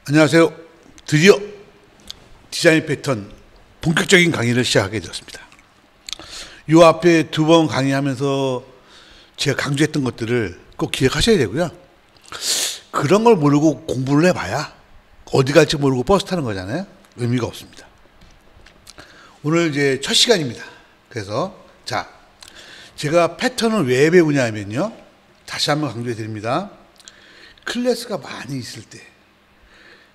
안녕하세요. 드디어 디자인 패턴 본격적인 강의를 시작하게 되었습니다. 이 앞에 두 번 강의하면서 제가 강조했던 것들을 꼭 기억하셔야 되고요. 그런 걸 모르고 공부를 해봐야 어디 갈지 모르고 버스 타는 거잖아요. 의미가 없습니다. 오늘 이제 첫 시간입니다. 그래서 제가 패턴을 왜 배우냐면요. 다시 한번 강조해 드립니다. 클래스가 많이 있을 때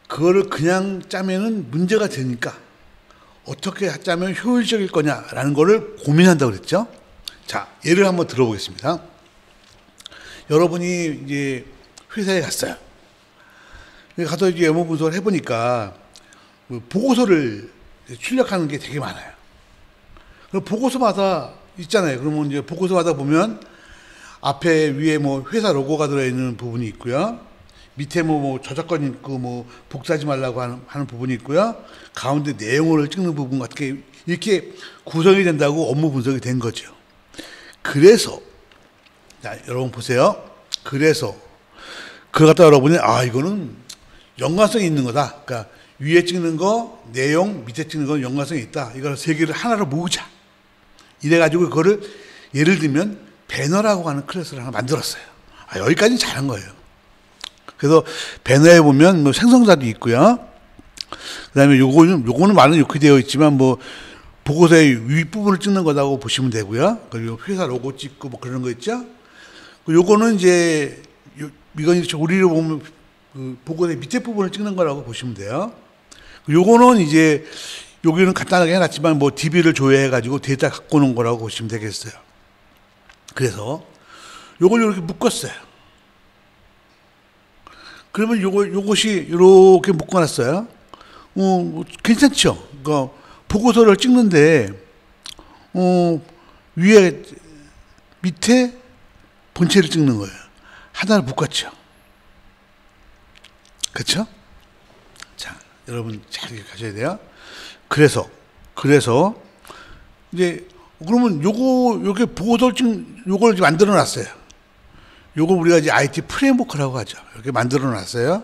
그거를 그냥 짜면은 문제가 되니까 어떻게 짜면 효율적일 거냐라는 거를 고민한다고 그랬죠. 예를 한번 들어보겠습니다. 여러분이 이제 회사에 갔어요. 가서 이제 업무 분석을 해보니까 보고서를 출력하는 게 되게 많아요. 그 보고서마다 있잖아요. 그러면 이제 보고서마다 보면 앞에 위에 뭐 회사 로고가 들어있는 부분이 있고요. 밑에 뭐 저작권 있고 뭐 복사하지 말라고 하는 부분이 있고요. 가운데 내용을 찍는 부분 같은 게 이렇게 구성이 된다고 업무 분석이 된 거죠. 그래서 여러분 보세요. 그래서 그걸 갖다 여러분이 이거는 연관성이 있는 거다. 그러니까 위에 찍는 거 내용, 밑에 찍는 건 연관성이 있다. 이걸 세 개를 하나로 모으자. 이래가지고 그거를 예를 들면 배너라고 하는 클래스를 하나 만들었어요. 여기까지는 잘한 거예요. 그래서 배너에 보면 뭐 생성자도 있고요. 그다음에 요거는 많은 이렇게 되어 있지만 뭐 보고서의 윗부분을 찍는 거라고 보시면 되고요. 그리고 회사 로고 찍고 뭐 그런 거 있죠. 요거는 이제 이건 우리로 보면 그 보고서의 밑에 부분을 찍는 거라고 보시면 돼요. 요거는 이제 여기는 간단하게 해놨지만 뭐 DB를 조회해 가지고 데이터 갖고 오는 거라고 보시면 되겠어요. 그래서 요걸 이렇게 묶었어요. 그러면 요것이 이렇게 묶어놨어요. 괜찮죠? 그러니까 보고서를 찍는데, 위에, 밑에 본체를 찍는 거예요. 하나를 묶었죠. 그렇죠? 여러분 잘 가셔야 돼요. 그래서 이제 그러면 요게 보고서를 요걸 만들어 놨어요. 요거 우리가 이제 IT 프레임워크라고 하죠. 이렇게 만들어 놨어요.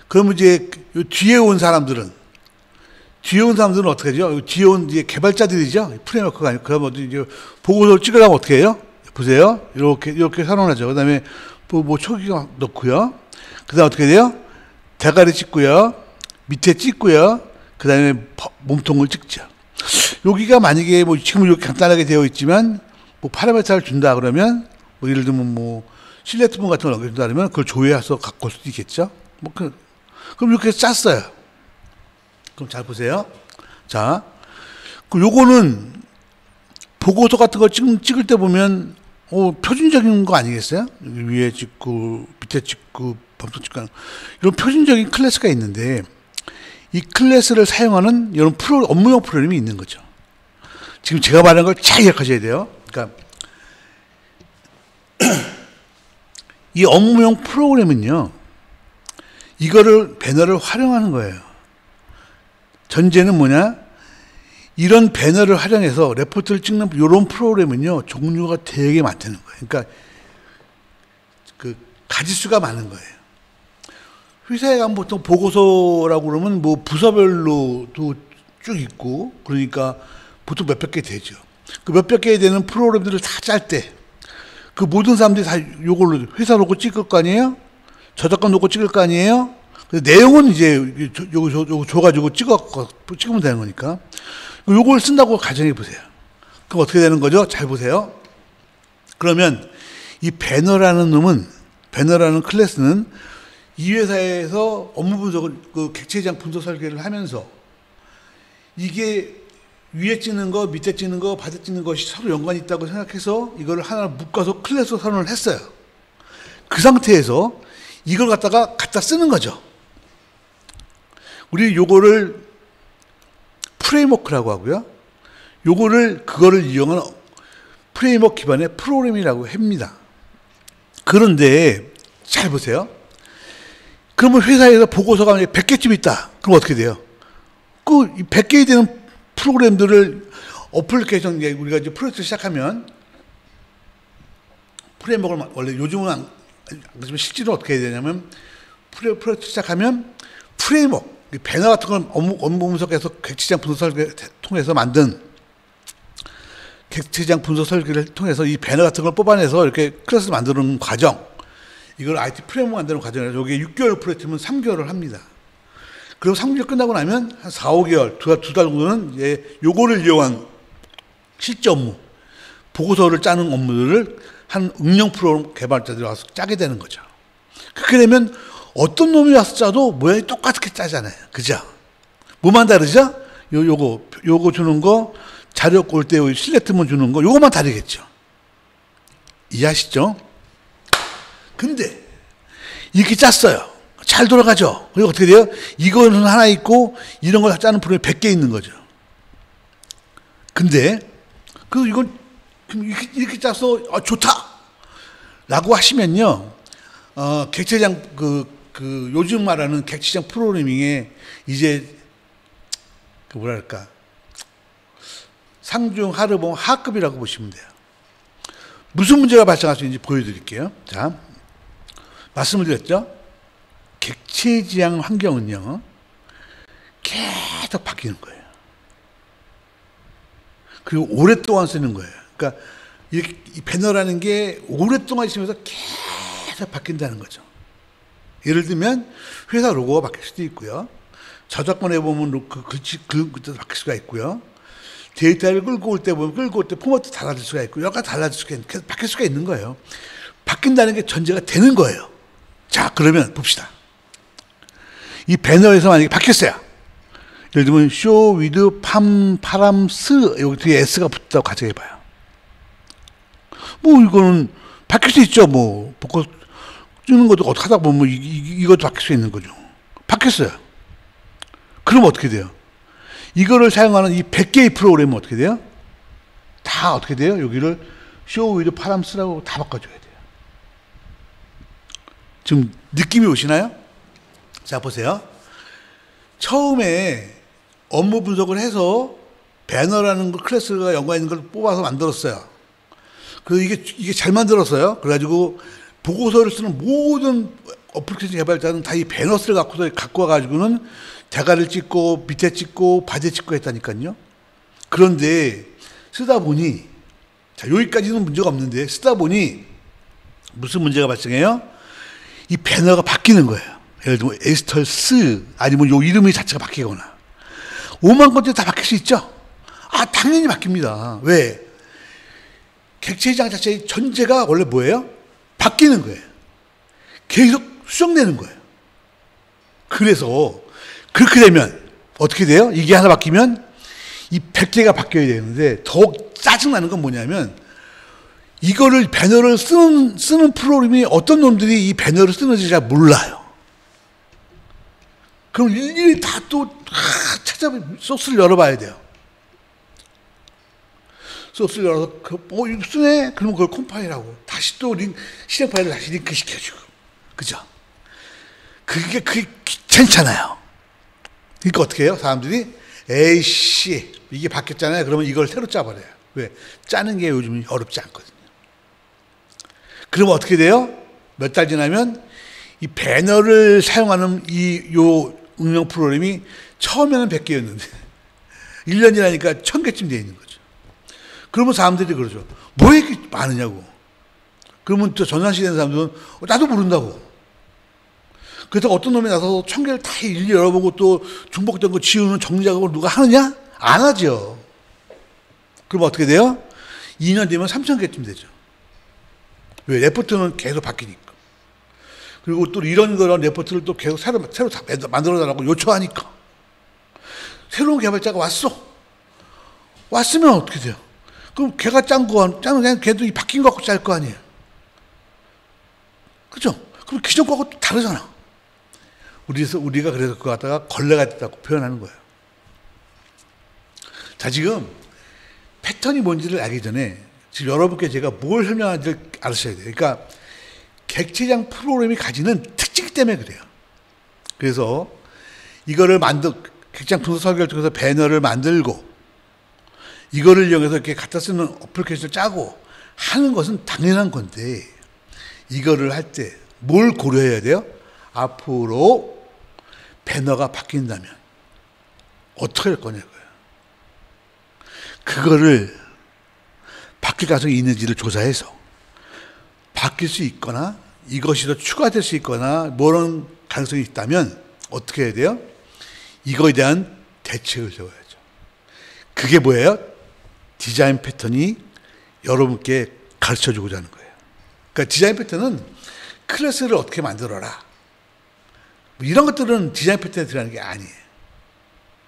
그러면 이제 뒤에 온 사람들은 어떻게 하죠? 뒤에 온 이제 개발자들이죠. 프레임워크가 아니고. 그러면 이제 보고서를 찍으려면 어떻게 해요? 보세요. 이렇게 선언하죠. 그 다음에 뭐 초기화 넣고요. 그 다음에 어떻게 돼요? 대가리 찍고요. 밑에 찍고요. 그 다음에 몸통을 찍죠. 여기가 만약에 뭐 지금 이렇게 간단하게 되어 있지만 뭐 파라미터를 준다 그러면 뭐 예를 들면 뭐 실내투분 같은 걸 넣어준다 그러면 그걸 조회해서 갖고 올 수도 있겠죠. 그럼 이렇게 짰어요. 그럼 잘 보세요. 요거는 보고서 같은 거 찍을 때 보면 표준적인 거 아니겠어요? 위에 찍고 밑에 찍고 범통 찍고 이런 표준적인 클래스가 있는데 이 클래스를 사용하는 이런 업무용 프로그램이 있는 거죠. 지금 제가 말하는 걸 잘 기억하셔야 돼요. 그러니까 이 업무용 프로그램은요, 이거를 배너를 활용하는 거예요. 전제는 뭐냐? 이런 배너를 활용해서 레포트를 찍는 이런 프로그램은요, 종류가 되게 많다는 거예요. 그러니까 그 가지수가 많은 거예요. 회사에 가면 보통 보고서라고 그러면 뭐 부서별로도 쭉 있고, 그러니까 보통 몇백 개 되죠. 그 몇백 개 되는 프로그램들을 다 짤 때, 그 모든 사람들이 다 요걸로 회사 로고 찍을 거 아니에요? 저작권 로고 찍을 거 아니에요? 내용은 이제 요거 줘가지고 찍으면 되는 거니까. 요걸 쓴다고 가정해 보세요. 그럼 어떻게 되는 거죠? 잘 보세요. 그러면 이 배너라는 클래스는 이 회사에서 업무 분석을, 그 객체지향 분석 설계를 하면서 이게 위에 찍는 거, 밑에 찍는 거, 바닥 찍는 것이 서로 연관이 있다고 생각해서 이거를 하나 묶어서 클래스로 선언을 했어요. 그 상태에서 이걸 갖다 쓰는 거죠. 우리 요거를 프레임워크라고 하고요. 그거를 이용한 프레임워크 기반의 프로그램이라고 합니다. 그런데 잘 보세요. 그러면 회사에서 보고서가 100개쯤 있다. 그럼 어떻게 돼요? 그 100개에 되는 프로그램들을 어플리케이션, 우리가 이제 프로젝트 시작하면 프레임워크를 원래 요즘은 그렇지만 실제로 어떻게 해야 되냐면 프로젝트 시작하면 프레임워크, 배너 같은 걸 업무 분석해서 객체지향 분석 설계를 통해서 만든 객체지향 분석 설계를 통해서 이 배너 같은 걸 뽑아내서 이렇게 클래스를 만드는 과정, 이걸 IT 프레임워크 만드는 과정이라 여기에 6개월 프로젝트면 3개월을 합니다. 그리고 3개월 끝나고 나면 한 4, 5개월, 두 달 정도는 이제 요거를 이용한 실제 업무, 보고서를 짜는 업무들을 한 응용 프로그램 개발자들이 와서 짜게 되는 거죠. 그렇게 되면 어떤 놈이 와서 짜도 모양이 똑같게 짜잖아요. 그죠? 뭐만 다르죠? 요거 주는 거, 자료 꼴 때 실레트문 주는 거, 요거만 다르겠죠. 이해하시죠? 근데 이렇게 짰어요. 잘 돌아가죠. 그리고 어떻게 돼요? 이거는 하나 있고 이런 걸 짜는 프로그램이 100개 있는 거죠. 근데 이건 이렇게 짜서 좋다 라고 하시면요, 객체지향 요즘 말하는 객체지향 프로그래밍에 이제 뭐랄까 상중 하르봉 하급이라고 보시면 돼요. 무슨 문제가 발생할 수 있는지 보여드릴게요. 자, 말씀을 드렸죠. 객체지향 환경은요 계속 바뀌는 거예요. 그리고 오랫동안 쓰는 거예요. 그러니까 이 배너라는 게 오랫동안 있으면서 계속 바뀐다는 거죠. 예를 들면 회사 로고가 바뀔 수도 있고요. 저작권에 보면 글도 바뀔 수가 있고요. 데이터를 끌고 올 때 포맷도 달라질 수가 있고 여러 가지 달라질 수가 있는, 계속 바뀔 수가 있는 거예요. 바뀐다는 게 전제가 되는 거예요. 자, 그러면 봅시다. 이 배너에서 만약에 바뀌었어요. 예를 들면 쇼 위드 파람스 여기 뒤에 S가 붙었다고 가정해봐요. 뭐 이거는 바뀔 수 있죠. 뭐 복고 주는 것도 어떻게 하다 보면 이것도 바뀔 수 있는 거죠. 바뀌었어요. 그럼 어떻게 돼요? 이거를 사용하는 이 100개의 프로그램은 어떻게 돼요? 다 어떻게 돼요? 여기를 쇼 위드 파람스라고 다 바꿔줘야 돼요. 지금 느낌이 오시나요? 자, 보세요. 처음에 업무 분석을 해서 배너라는 클래스가 연관 있는 걸 뽑아서 만들었어요. 그리고 이게 잘 만들었어요. 그래가지고 보고서를 쓰는 모든 어플리케이션 개발자는 다 이 배너스를 갖고 와가지고는 대가를 찍고 밑에 찍고 바지에 찍고 했다니까요. 그런데 쓰다 보니, 자, 여기까지는 문제가 없는데 쓰다 보니 무슨 문제가 발생해요? 이 배너가 바뀌는 거예요. 예를 들면 에스털스 아니면 요 이름이 자체가 바뀌거나 5만 건째 다 바뀔 수 있죠. 당연히 바뀝니다. 왜? 객체지향 자체의 전제가 원래 뭐예요? 바뀌는 거예요. 계속 수정되는 거예요. 그래서 그렇게 되면 어떻게 돼요? 이게 하나 바뀌면 이 100개가 바뀌어야 되는데 더 짜증나는 건 뭐냐면 이거를 배너를 쓰는 프로그램이 어떤 놈들이 이 배너를 쓰는지 잘 몰라요. 그럼 일일이 다 또 소스를 열어봐야 돼요. 소스를 열어서 이거 쓰네? 그러면 그걸 컴파일하고 다시 또 실행 파일을 다시 링크 시켜주고, 그죠? 그게 귀찮잖아요. 그러니까 어떻게 해요? 사람들이 에이씨 이게 바뀌었잖아요. 그러면 이걸 새로 짜버려요. 왜? 짜는 게 요즘 어렵지 않거든요. 그러면 어떻게 돼요? 몇 달 지나면 이 배너를 사용하는 요 응용 프로그램이 처음에는 100개였는데 1년 지나니까 1000개쯤 되어 있는 거죠. 그러면 사람들이 그러죠. 뭐 이렇게 많으냐고. 그러면 또 전산시대 된 사람들은 나도 모른다고. 그래서 어떤 놈이 나서서 1000개를 다 일일이 열어보고 또 중복된 거 지우는 정리 작업을 누가 하느냐? 안 하죠. 그럼 어떻게 돼요? 2년 되면 3000개쯤 되죠. 왜? 레포트는 계속 바뀌니까. 그리고 또 이런 레포트를 또 계속 새로 만들어달라고 요청하니까. 새로운 개발자가 왔으면 어떻게 돼요? 그럼 걔가 짜는 걔도 이 바뀐 거 갖고 짤 거 아니에요. 그죠? 그럼 기존 거하고 또 다르잖아. 우리가 그래서 그거 갖다가 걸레가 됐다고 표현하는 거예요. 자, 지금 패턴이 뭔지를 알기 전에 지금 여러분께 제가 뭘 설명하는지 알으셔야 돼요. 그러니까 객체지향 프로그램이 가지는 특징 때문에 그래요. 그래서 이거를 객체지향 분석 설계를 통해서 배너를 만들고 이거를 이용해서 이렇게 갖다 쓰는 어플리케이션을 짜고 하는 것은 당연한 건데 이거를 할 때 뭘 고려해야 돼요? 앞으로 배너가 바뀐다면 어떻게 할 거냐고요. 그거를 바뀔 가능성이 있는지를 조사해서 바뀔 수 있거나 이것이 더 추가될 수 있거나 뭐런 가능성이 있다면 어떻게 해야 돼요? 이거에 대한 대책을 세워야죠. 그게 뭐예요? 디자인 패턴이 여러분께 가르쳐주고자 하는 거예요. 그러니까 디자인 패턴은 클래스를 어떻게 만들어라, 뭐 이런 것들은 디자인 패턴에 들어가는 게 아니에요.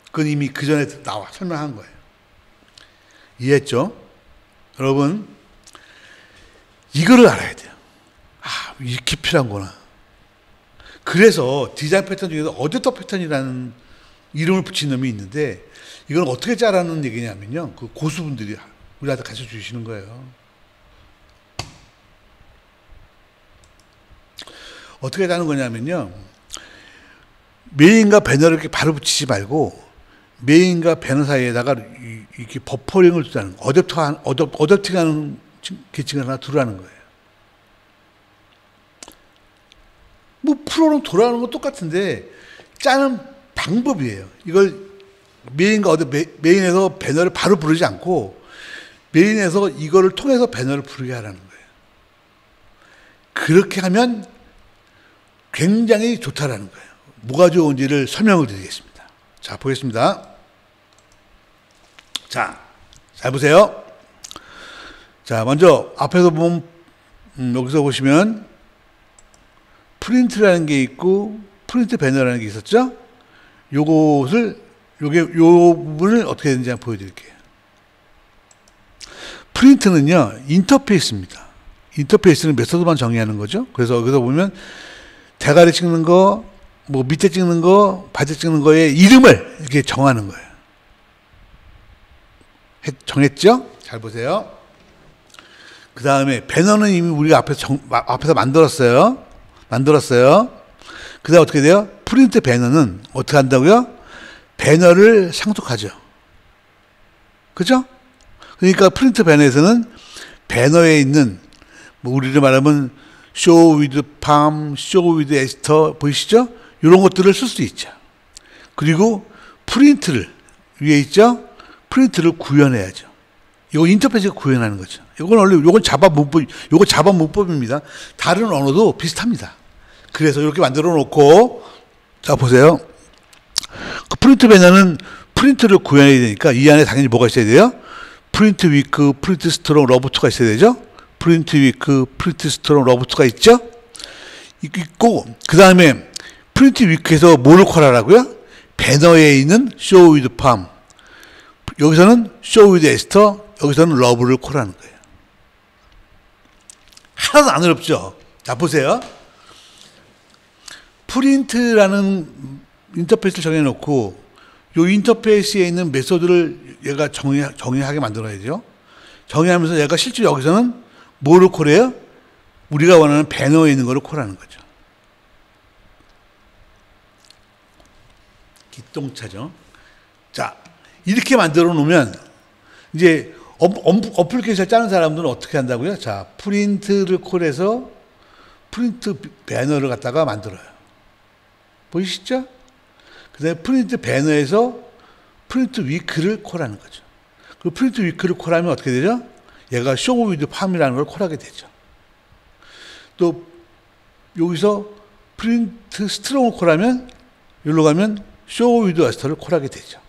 그건 이미 그 전에 나와 설명한 거예요. 이해했죠? 여러분, 이거를 알아야 돼요. 아, 이렇게 필요한구나. 그래서 디자인 패턴 중에서 어댑터 패턴이라는 이름을 붙인 놈이 있는데, 이건 어떻게 짜라는 얘기냐면요, 그 고수분들이 우리한테 가르쳐 주시는 거예요. 어떻게 짜는 거냐면요, 메인과 배너를 이렇게 바로 붙이지 말고 메인과 배너 사이에다가 이렇게 버퍼링을 두자는 거. 어댑팅하는 계층을 하나 두라는 거예요. 뭐 프로는 돌아가는 건 똑같은데 짜는 방법이에요. 이걸 메인에서 배너를 바로 부르지 않고 메인에서 이거를 통해서 배너를 부르게 하라는 거예요. 그렇게 하면 굉장히 좋다라는 거예요. 뭐가 좋은지를 설명을 드리겠습니다. 자, 보겠습니다. 자, 잘 보세요. 자, 먼저 앞에서 보면 여기서 보시면 프린트라는 게 있고 프린트 배너라는 게 있었죠? 요 부분을 어떻게 되는지 한번 보여드릴게요. 프린트는요, 인터페이스입니다. 인터페이스는 메소드만 정의하는 거죠. 그래서 여기서 보면 대가리 찍는 거, 뭐 밑에 찍는 거, 바지 찍는 거에 이름을 이렇게 정하는 거예요. 정했죠? 잘 보세요. 그 다음에 배너는 이미 우리가 앞에서 만들었어요. 그 다음 어떻게 돼요? 프린트 배너는 어떻게 한다고요? 배너를 상속하죠. 그죠? 그러니까 프린트 배너에서는 배너에 있는, 뭐 우리를 말하면 show with palm, show with ester 보이시죠? 이런 것들을 쓸 수 있죠. 그리고 프린트를 위에 있죠? 프린트를 구현해야죠. 이거 인터페이스가 구현하는 거죠. 이건 원래 요건 자바 문법입니다. 다른 언어도 비슷합니다. 그래서 이렇게 만들어 놓고, 자 보세요. 그 프린트 배너는 프린트를 구현해야 되니까 이 안에 당연히 뭐가 있어야 돼요? 프린트 위크, 프린트 스트롱, 러브2가 있어야 되죠. 프린트 위크, 프린트 스트롱, 러브2가 있죠. 있고 그 다음에 프린트 위크에서 뭐를 콜하라고요? 배너에 있는 show with palm, 여기서는 show with ester, 여기서는 러브를 콜하는 거예요. 하나도 안 어렵죠. 자 보세요. 프린트라는 인터페이스를 정해놓고 이 인터페이스에 있는 메소드를 얘가 정의하게 만들어야죠. 정의하면서 얘가 실제 여기서는 뭐를 콜해요? 우리가 원하는 배너에 있는 거를 콜하는 거죠. 기똥차죠. 자, 이렇게 만들어 놓으면 이제 어플리케이션을 짜는 사람들은 어떻게 한다고요? 자, 프린트를 콜해서 프린트 배너를 갖다가 만들어요. 보이시죠? 그 다음에 프린트 배너에서 프린트 위크를 콜하는 거죠. 그 프린트 위크를 콜하면 어떻게 되죠? 얘가 show with palm이라는 걸 콜하게 되죠. 또 여기서 프린트 스트롱을 콜하면 여기로 가면 show with ester를 콜하게 되죠.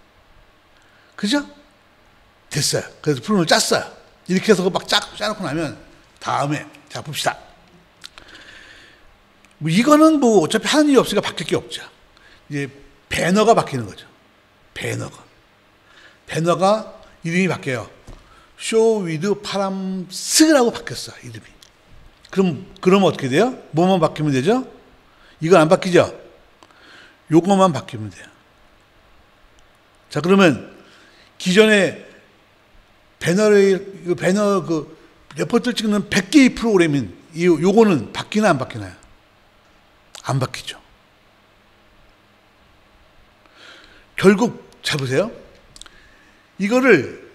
그죠? 됐어요. 그래서 프론을 짰어요. 이렇게 해서 막 짜놓고 나면 다음에 자 봅시다. 뭐 이거는 뭐 어차피 하는 일이 없으니까 바뀔 게 없죠. 이제 배너가 바뀌는 거죠. 배너가 이름이 바뀌어요. show with palms라고 바뀌었어, 이름이. 그럼 어떻게 돼요? 뭐만 바뀌면 되죠? 이건 안 바뀌죠? 요것만 바뀌면 돼요. 자, 그러면 기존에 배너 그 레포트를 찍는 100개의 프로그램인 요거는 바뀌나 안 바뀌나요? 안 바뀌죠. 결국 잘 보세요. 이거를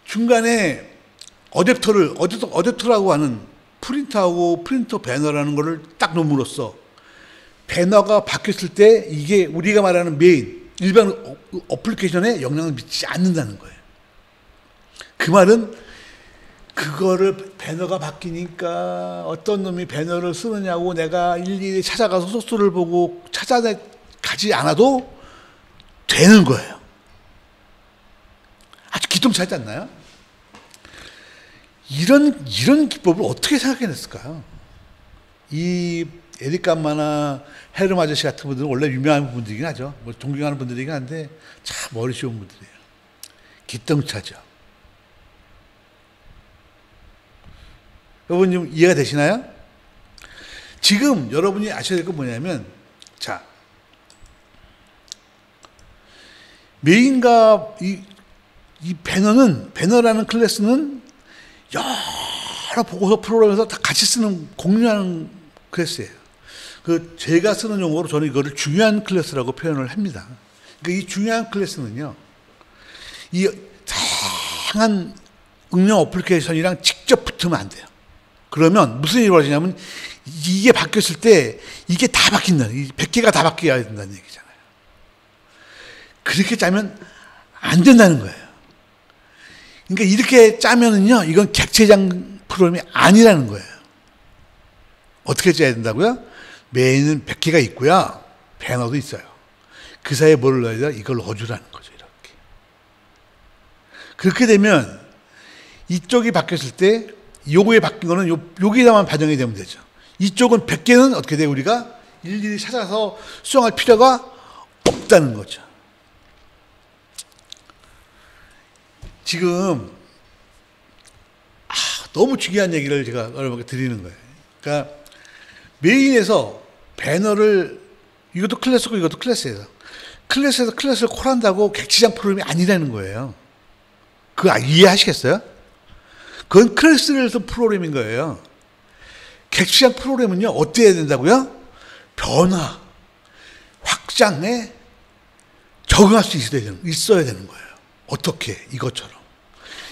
중간에 어댑터라고 하는 프린터하고 프린터 배너라는 거를 딱 놓음으로써 배너가 바뀌었을 때 이게 우리가 말하는 메인 일반 어플리케이션에 영향을 미치지 않는다는 거예요. 그 말은 그거를 배너가 바뀌니까 어떤 놈이 배너를 쓰느냐고 내가 일일이 찾아가서 소스를 보고 찾아가지 않아도 되는 거예요. 아주 기똥차지 않나요? 이런 기법을 어떻게 생각해냈을까요? 이 에릭 감마나 헤름 아저씨 같은 분들은 원래 유명한 분들이긴 하죠. 뭐 존경하는 분들이긴 한데 참 머리 좋은 분들이에요. 기똥차죠. 여러분 좀 이해가 되시나요? 지금 여러분이 아셔야 될 건 뭐냐면, 자, 메인과 이 배너라는 클래스는 여러 보고서 프로그램에서 다 같이 쓰는 공유하는 클래스예요. 그 제가 쓰는 용어로 저는 이거를 중요한 클래스라고 표현을 합니다. 그러니까 이 중요한 클래스는요, 이 다양한 응용 어플리케이션이랑 직접 붙으면 안 돼요. 그러면 무슨 일이 벌어지냐면 이게 바뀌었을 때 이게 다 바뀐다. 이 100개가 다 바뀌어야 된다는 얘기잖아요. 그렇게 짜면 안 된다는 거예요. 그러니까 이렇게 짜면은요, 이건 객체장 프로그램이 아니라는 거예요. 어떻게 짜야 된다고요? 메인은 100개가 있고요. 배너도 있어요. 그 사이에 뭘 넣어야 돼요? 이걸 넣어주라는 거죠. 이렇게. 그렇게 되면 이쪽이 바뀌었을 때 요거에 바뀐 거는 여기다만 반영이 되면 되죠. 이쪽은 100개는 어떻게 돼요? 우리가 일일이 찾아서 수정할 필요가 없다는 거죠. 지금 너무 중요한 얘기를 제가 여러분께 드리는 거예요. 그러니까 메인에서 배너를, 이것도 클래스고 이것도 클래스예요. 클래스에서 클래스를 콜한다고 객체장 프로그램이 아니라는 거예요. 그거 이해하시겠어요? 그건 클래스를 해서 프로그램인 거예요. 객체장 프로그램은요, 어떻게 해야 된다고요? 변화, 확장에 적응할 수 있어야 되는 거예요. 어떻게? 이것처럼.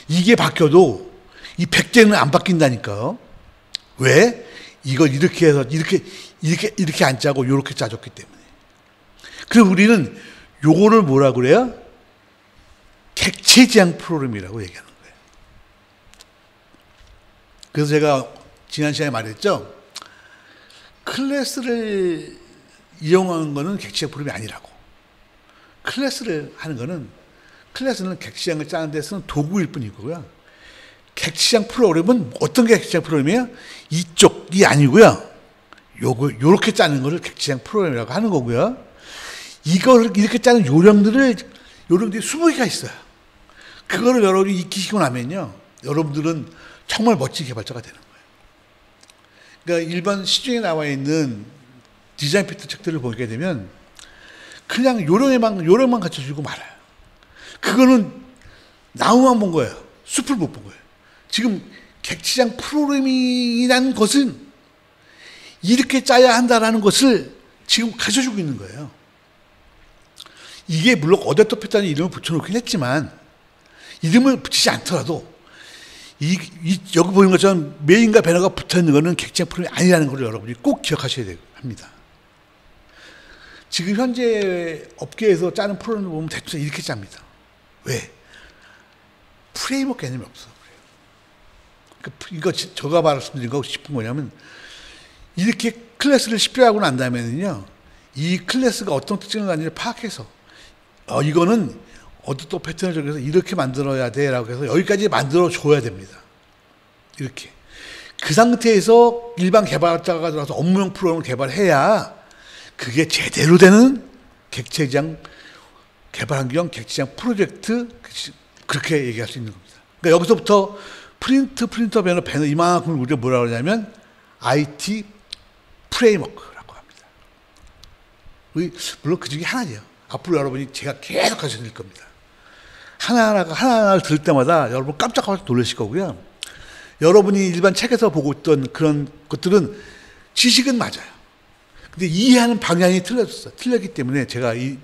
이게 바뀌어도 이 100개는 안 바뀐다니까요. 왜? 이걸 이렇게 해서 이렇게 안 짜고 이렇게 짜줬기 때문에. 그래서 우리는 요거를 뭐라 그래요? 객체지향 프로그램이라고 얘기하는 거예요. 그래서 제가 지난 시간에 말했죠. 클래스를 이용하는 거는 객체지향 프로그램이 아니라고. 클래스를 하는 거는, 클래스는 객체지향을 짜는 데 쓰는 도구일 뿐이고요. 객체지향 프로그램은 어떤 게 객체지향 프로그램이에요? 이쪽이 아니고요. 요렇게 짜는 거를 객체지향 프로그램이라고 하는 거고요. 이걸 이렇게 짜는 요령들이 20개가 있어요. 그거를 여러분이 익히시고 나면요, 여러분들은 정말 멋진 개발자가 되는 거예요. 그러니까 일반 시중에 나와 있는 디자인 피트 책들을 보게 되면 그냥 요령만 갖춰주고 말아요. 그거는 나무만 본 거예요. 숲을 못 본 거예요. 지금 객체지향 프로그램이라는 것은 이렇게 짜야 한다라는 것을 지금 가르쳐주고 있는 거예요. 이게 물론 어댑터피트라는 이름을 붙여놓긴 했지만, 이름을 붙이지 않더라도 여기 보이는 것처럼 메인과 배너가 붙어있는 것은 객체지향 프로그램이 아니라는 걸 여러분이 꼭 기억하셔야 합니다. 지금 현재 업계에서 짜는 프로그램을 보면 대충 이렇게 짭니다. 왜? 프레임워크 개념이 없어. 이거 제가 말씀드리고 싶은 거냐면, 이렇게 클래스를 식별하고 난 다음에는요, 이 클래스가 어떤 특징을 가지는지 파악해서 이거는 또 패턴을 정해서 이렇게 만들어야 돼라고 해서 여기까지 만들어 줘야 됩니다. 이렇게. 그 상태에서 일반 개발자가 들어와서 업무용 프로그램을 개발해야 그게 제대로 되는 객체지향 개발 환경, 객체지향 프로젝트, 그렇게 얘기할 수 있는 겁니다. 그러니까 여기서부터 프린터, 배너 이만큼 우리가 뭐라고 하냐면 IT 프레임워크라고 합니다. 물론 그 중에 하나죠. 앞으로 여러분이 제가 계속 가르쳐 드릴 겁니다. 하나하나를 들을 때마다 여러분 깜짝 놀라실 거고요. 여러분이 일반 책에서 보고 있던 그런 것들은 지식은 맞아요. 근데 이해하는 방향이 틀렸기 때문에 제가 이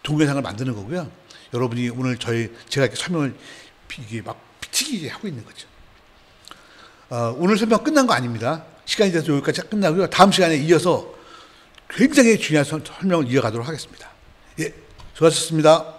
동영상을 만드는 거고요. 여러분이 오늘 제가 이렇게 설명을 이게 막 튀기게 하고 있는 거죠. 오늘 설명 끝난 거 아닙니다. 시간이 돼서 여기까지 끝나고요. 다음 시간에 이어서 굉장히 중요한 설명을 이어가도록 하겠습니다. 예, 수고하셨습니다.